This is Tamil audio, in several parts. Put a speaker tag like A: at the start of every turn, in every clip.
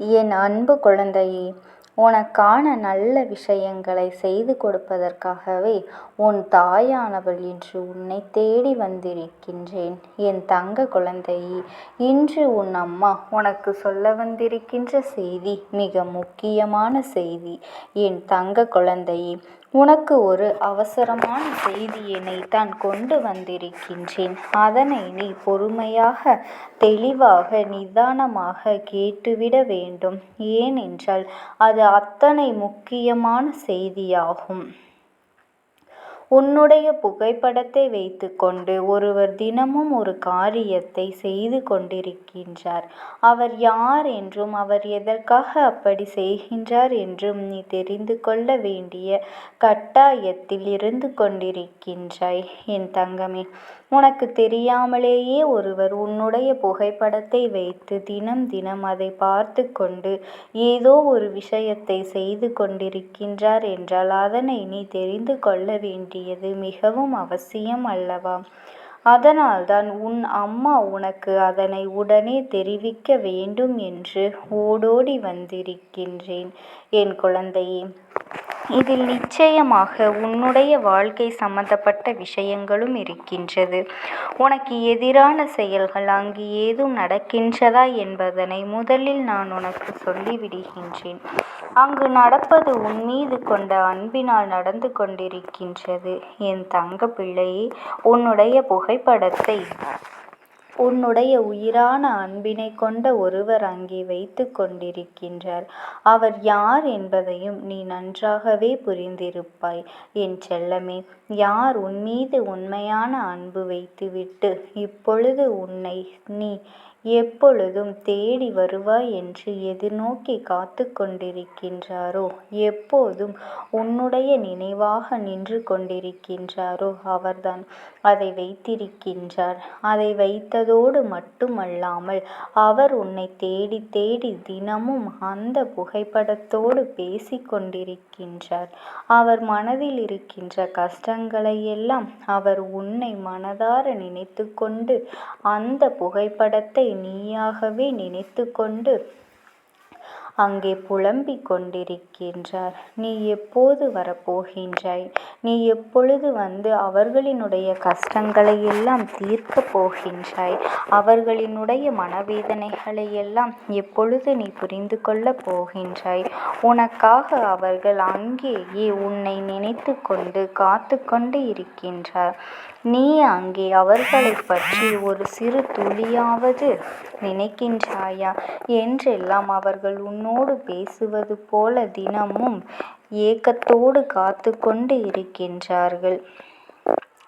A: என் அன்பு குழந்தையே, உனக்கான நல்ல விஷயங்களை செய்து கொடுப்பதற்காகவே உன் தாயானவள் இன்று உன்னை தேடி வந்திருக்கின்றேன். என் தங்க குழந்தையே, இன்று உன் அம்மா உனக்கு சொல்ல வந்திருக்கின்ற செய்தி மிக முக்கியமான செய்தி. என் தங்க குழந்தையே, உனக்கு ஒரு அவசரமான செய்தியினை தான் கொண்டு வந்திருக்கின்றேன். அதனை நீ பொறுமையாக, தெளிவாக, நிதானமாக கேட்டுவிட வேண்டும். ஏனென்றால் அது அத்தனை முக்கியமான செய்தியாகும். உன்னுடைய புகைப்படத்தை வைத்து கொண்டு ஒருவர் தினமும் ஒரு காரியத்தை செய்து கொண்டிருக்கின்றார். அவர் யார் என்றும் அவர் எதற்காக அப்படி செய்கின்றார் என்றும் நீ தெரிந்து கொள்ள வேண்டிய கட்டாயத்தில் இருந்து கொண்டிருக்கின்றாய். என் தங்கமே, உனக்கு தெரியாமலேயே ஒருவர் உன்னுடைய புகைப்படத்தை வைத்து தினம் தினம் அதை பார்த்து கொண்டு ஏதோ ஒரு விஷயத்தை செய்து கொண்டிருக்கின்றார் என்றால் அதனை நீ தெரிந்து கொள்ள வேண்டியது மிகவும் அவசியம் அல்லவா? அதனால்தான் உன் அம்மா உனக்கு அதனை உடனே தெரிவிக்க வேண்டும் என்று ஓடோடி வந்திருக்கின்றேன். என் குழந்தையே, இதில் நிச்சயமாக உன்னுடைய வாழ்க்கை சம்பந்தப்பட்ட விஷயங்களும் இருக்கின்றது. உனக்கு எதிரான செயல்கள் அங்கு ஏதும் நடக்கின்றதா என்பதனை முதலில் நான் உனக்கு சொல்லிவிடுகின்றேன். அங்கு நடப்பது உன் மீது கொண்ட அன்பினால் நடந்து கொண்டிருக்கின்றது. என் தங்க பிள்ளையே, உன்னுடைய புகைப்படத்தை உன்னுடைய உயிரான அன்பினை கொண்ட ஒருவர் அங்கே வைத்து கொண்டிருக்கின்றார். அவர் யார் என்பதையும் நீ நன்றாகவே புரிந்திருப்பாய். என் செல்லமே, யார் உன் மீது உண்மையான அன்பு வைத்துவிட்டு இப்பொழுது உன்னை நீ எப்பொழுதும் தேடி வருவாய் என்று எதிர்நோக்கி காத்து கொண்டிருக்கின்றாரோ, எப்போதும் உன்னுடைய நினைவாக நின்று கொண்டிருக்கின்றாரோ அவர்தான் அதை வைத்திருக்கின்றார். அதை வைத்ததோடு மட்டுமல்லாமல் அவர் உன்னை தேடி தேடி தினமும் அந்த புகைப்படத்தோடு பேசி கொண்டிருக்கின்றார். அவர் மனதில் இருக்கின்ற கஷ்டங்களை எல்லாம் அவர் உன்னை மனதார நினைத்து கொண்டு அந்த புகைப்படத்தை நீயாகவே நினைத்து கொண்டு அங்கே புலம்பிக் கொண்டிருக்கின்றார். நீ எப்போது வரப்போகின்றாய்? நீ எப்பொழுது வந்து அவர்களினுடைய கஷ்டங்களை எல்லாம் தீர்க்கப் போகின்றாய்? அவர்களினுடைய மனவேதனைகளை எல்லாம் எப்பொழுது நீ புரிந்து கொள்ளப் போகின்றாய்? உனக்காக அவர்கள் அங்கேயே உன்னை நினைத்து கொண்டு காத்து கொண்டு இருக்கின்றார். நீ அங்கே அவர்களை பற்றி ஒரு சிறு துளியாவது நினைக்கின்றாயா என்றெல்லாம் அவர்கள் உன்னோடு பேசுவது போல தினமும் ஏக்கத்தோடு காத்து கொண்டு இருக்கின்றார்கள்.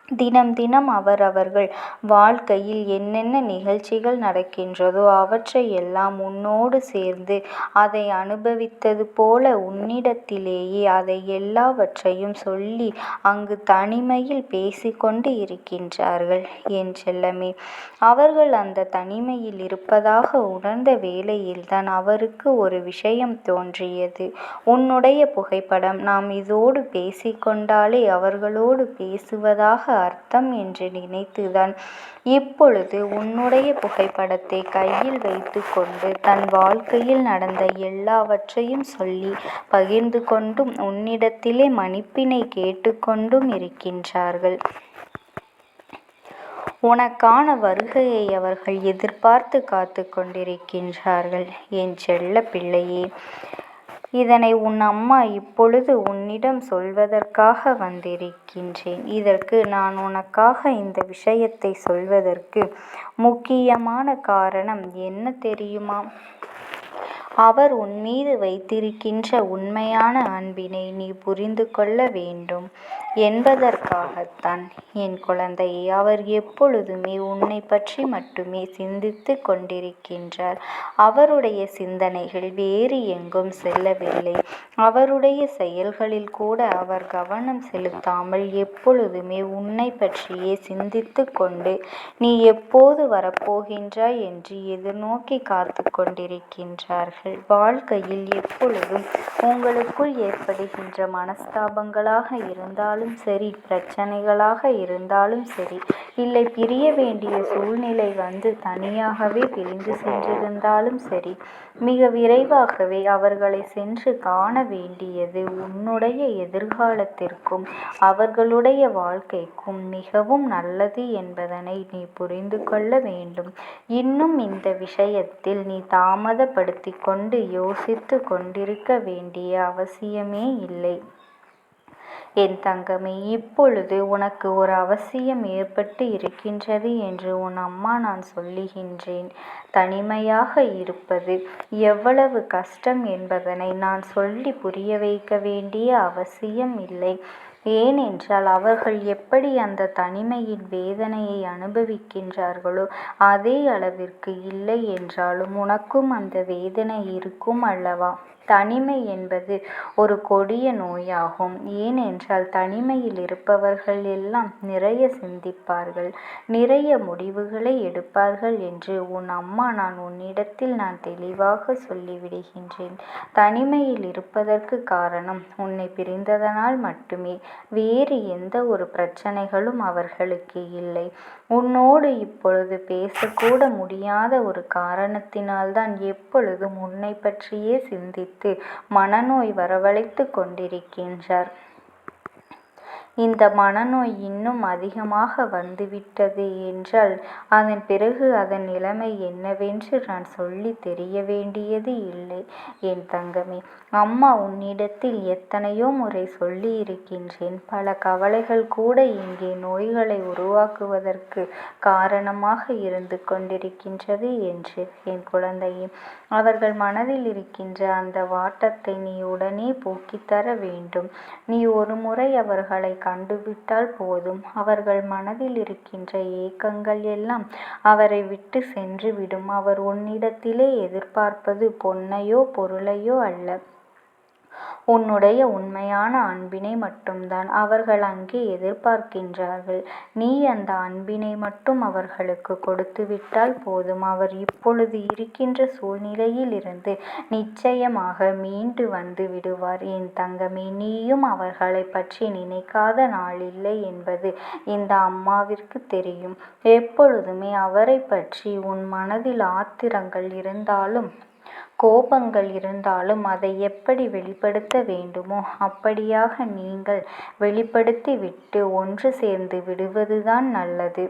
A: தினம் தினம் அவர்கள் வாழ்க்கையில் என்னென்ன நிகழ்ச்சிகள் நடக்கின்றதோ அவற்றை எல்லாம் உன்னோடு சேர்ந்து அதை அனுபவித்தது போல உன்னிடத்திலேயே அதை எல்லாவற்றையும் சொல்லி அங்கு தனிமையில் பேசிக்கொண்டு இருக்கின்றார்கள். என் செல்லமே, அவர்கள் அந்த தனிமையில் இருப்பதாக உணர்ந்த வேளையில்தான் அவருக்கு ஒரு விஷயம் தோன்றியது. உன்னுடைய புகைப்படம் நாம் இதோடு பேசிக்கொண்டாலே அவர்களோடு பேசுவதாக அர்த்தம் என்று நினைத்துதான் இப்பொழுது உன்னுடைய புகைப்படத்தை கையில் வைத்து கொண்டு தன் வாழ்க்கையில் நடந்த எல்லாவற்றையும் சொல்லி பகிர்ந்து கொண்டும் உன்னிடத்திலே மன்னிப்பினை கேட்டுக்கொண்டும் இருக்கின்றார்கள். உனக்கான வருகையை அவர்கள் எதிர்பார்த்து காத்து கொண்டிருக்கின்றார்கள். என் செல்ல பிள்ளையே, இதனை உன் அம்மா இப்பொழுது உன்னிடம் சொல்வதற்காக வந்திருக்கின்றேன். இதற்கு நான் உனக்காக இந்த விஷயத்தை சொல்வதற்கு முக்கியமான காரணம் என்ன தெரியுமா? அவர் உன் மீது வைத்திருக்கின்ற உண்மையான அன்பினை நீ புரிந்து கொள்ள வேண்டும் என்பதற்காகத்தான். என் குழந்தையை, அவர் எப்பொழுதுமே உன்னை பற்றி மட்டுமே சிந்தித்து கொண்டிருக்கின்றார். அவருடைய சிந்தனைகள் வேறு எங்கும் செல்லவில்லை. அவருடைய செயல்களில் கூட அவர் கவனம் செலுத்தாமல் எப்பொழுதுமே உன்னை பற்றியே சிந்தித்து கொண்டு நீ எப்போது வரப்போகின்றாய் என்று எதிர்நோக்கி காத்து கொண்டிருக்கின்றார்கள். வாழ்க்கையில் எப்பொழுதும் உங்களுக்குள் ஏற்படுகின்ற மனஸ்தாபங்களாக இருந்தாலும் இருந்தாலும் சரி, பிரச்சனைகளாக இருந்தாலும் சரி, இல்லை பிரிய வேண்டிய சூழ்நிலை வந்து தனியாகவே பிரிந்து சென்றிருந்தாலும் சரி, மிக விரைவாகவே அவர்களை சென்று காண வேண்டியது உன்னுடைய எதிர்காலத்திற்கும் அவர்களுடைய வாழ்க்கைக்கும் மிகவும் நல்லது என்பதனை நீ புரிந்து கொள்ள வேண்டும். இன்னும் இந்த விஷயத்தில் நீ தாமதப்படுத்தி கொண்டு யோசித்து கொண்டிருக்க வேண்டிய அவசியமே இல்லை. என் தங்கமே, இப்பொழுது உனக்கு ஒரு அவசியம் ஏற்பட்டு இருக்கின்றது என்று உன் அம்மா நான் சொல்லுகின்றேன். தனிமையாக இருப்பது எவ்வளவு கஷ்டம் என்பதனை நான் சொல்லி புரிய வைக்க வேண்டிய அவசியம் இல்லை. ஏனென்றால் அவர்கள் எப்படி அந்த தனிமையின் வேதனையை அனுபவிக்கின்றார்களோ அதே அளவிற்கு இல்லை என்றாலும் உனக்கும் அந்த வேதனை இருக்கும் அல்லவா? தனிமை என்பது ஒரு கொடிய நோயாகும். ஏனென்றால் தனிமையில் இருப்பவர்கள் எல்லாம் நிறைய சிந்திப்பார்கள், நிறைய முடிவுகளை எடுப்பார்கள் என்று உன் அம்மா நான் உன்னிடத்தில் நான் தெளிவாக சொல்லிவிடுகின்றேன். தனிமையில் இருப்பதற்கு காரணம் உன்னை பிரிந்ததனால் மட்டுமே. வேறு எந்த ஒரு பிரச்சனைகளும் அவர்களுக்கு இல்லை. உன்னோடு இப்பொழுது பேசக்கூட முடியாத ஒரு காரணத்தினால்தான் எப்பொழுதும் உன்னை பற்றியே சிந்தித்து மனநோய் வரவழைத்து கொண்டிருக்கின்றார். இந்த மனநோய் இன்னும் அதிகமாக வந்துவிட்டது என்றால் அதன் பிறகு அதன் நிலைமை என்னவென்று நான் சொல்லி தெரிய வேண்டியது இல்லை. என் தங்கமே, அம்மா உன்னிடத்தில் எத்தனையோ முறை சொல்லி இருக்கின்றேன். பல கவலைகள் கூட இங்கே நோய்களை உருவாக்குவதற்கு காரணமாக இருந்து கொண்டிருக்கின்றது என்று. என் குழந்தையே, அவர்கள் மனதில் இருக்கின்ற அந்த வாட்டத்தை நீ உடனே போக்கித்தர வேண்டும். நீ ஒரு முறை அவர்களை கண்டுவிட்டால் போதும். அவர்கள் மனதில் இருக்கின்ற ஏக்கங்கள் எல்லாம் அவரை விட்டு சென்று விடும். அவர் உன்னிடத்திலே எதிர்பார்ப்பது பொன்னையோ பொருளையோ அல்ல, உன்னுடைய உண்மையான அன்பினை மட்டும்தான் அவர்கள் அங்கே எதிர்பார்க்கின்றார்கள். நீ அந்த அன்பினை மட்டும் அவர்களுக்கு கொடுத்துவிட்டால் போதும். அவர் இப்பொழுது இருக்கின்ற சூழ்நிலையில் இருந்து நிச்சயமாக மீண்டு வந்து விடுவார். என் தங்கமே, நீயும் அவர்களை பற்றி நினைக்காத நாளில்லை என்பது இந்த அம்மாவிற்கு தெரியும். எப்பொழுதுமே அவரை பற்றி உன் மனதில் ஆத்திரங்கள் இருந்தாலும் கோபங்கள் இருந்தாலும் அதை எப்படி வெளிப்படுத்த வேண்டுமோ அப்படியாக நீங்கள் வெளிப்படுத்தி விட்டு ஒன்று சேர்ந்து விடுவதுதான் நல்லது.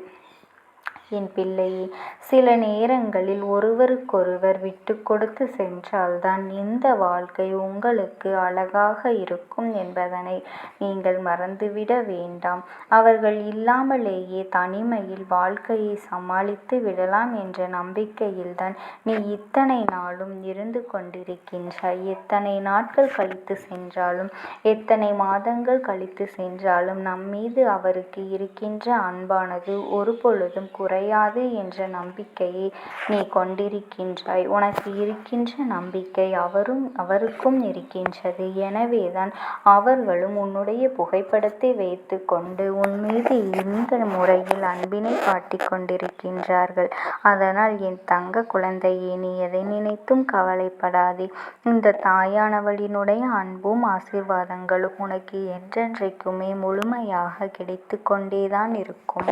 A: என் பிள்ளையே, சில நேரங்களில் ஒருவருக்கொருவர் விட்டு கொடுத்து சென்றால்தான் இந்த வாழ்க்கை உங்களுக்கு அழகாக இருக்கும் என்பதனை நீங்கள் மறந்துவிட வேண்டாம். அவர்கள் இல்லாமலேயே தனிமையில் வாழ்க்கையை சமாளித்து விடலாம் என்ற நம்பிக்கையில்தான் நீ இத்தனை நாளும் இருந்து கொண்டிருக்கின்றாய். எத்தனை நாட்கள் கழித்து சென்றாலும், எத்தனை மாதங்கள் கழித்து சென்றாலும் நம்மீது அவருக்கு இருக்கின்ற அன்பானது ஒரு பொழுதும் குறையாது என்ற நம்பிக்கையை நீ கொண்டிருக்கின்றாய். உனக்கு இருக்கின்ற நம்பிக்கை அவருக்கும் இருக்கின்றது. எனவேதான் அவர்களும் உன்னுடைய புகைப்படத்தை வைத்து கொண்டு உன் மீது இந்த முறையில் அன்பினை காட்டிக் கொண்டிருக்கின்றார்கள். அதனால் என் தங்க குழந்தையே, நீ எதை நினைத்தும் கவலைப்படாதே. இந்த தாயானவளினுடைய அன்பும் ஆசீர்வாதங்களும் உனக்கு என்றென்றைக்குமே முழுமையாக கிடைத்து கொண்டேதான் இருக்கும்.